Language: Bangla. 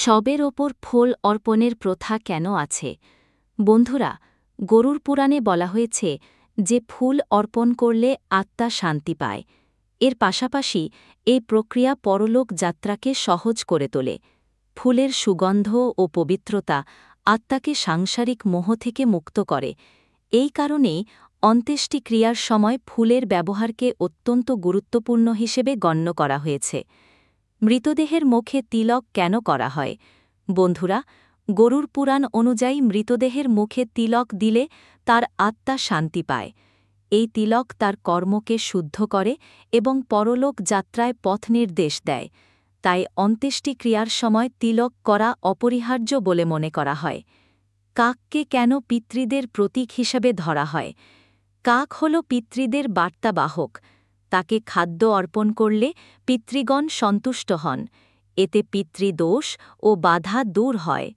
শবের ওপর ফুল অর্পণের প্রথা কেন আছে? বন্ধুরা, গরুর পুরাণে বলা হয়েছে যে ফুল অর্পণ করলে আত্মা শান্তি পায়। এর পাশাপাশি এই প্রক্রিয়া পরলোক যাত্রাকে সহজ করে তোলে। ফুলের সুগন্ধ ও পবিত্রতা আত্মাকে সাংসারিক মোহ থেকে মুক্ত করে। এই কারণেই অন্ত্যেষ্টিক্রিয়ার সময় ফুলের ব্যবহারকে অত্যন্ত গুরুত্বপূর্ণ হিসেবে গণ্য করা হয়েছে। মৃতদেহের মুখে তিলক কেন করা হয়? বন্ধুরা, গরুর পুরাণ অনুযায়ী মৃতদেহের মুখে তিলক দিলে তার আত্মা শান্তি পায়। এই তিলক তার কর্মকে শুদ্ধ করে এবং পরলোক যাত্রায় পথ নির্দেশ দেয়। তাই অন্ত্যেষ্টিক্রিয়ার সময় তিলক করা অপরিহার্য বলে মনে করা হয়। কাককে কেন পিতৃদের প্রতীক হিসেবে ধরা হয়? কাক হল পিতৃদের বার্তাবাহক। তাকে খাদ্য অর্পণ করলে পিতৃগণ সন্তুষ্ট হন। এতে পিতৃদোষ ও বাধা দূর হয়।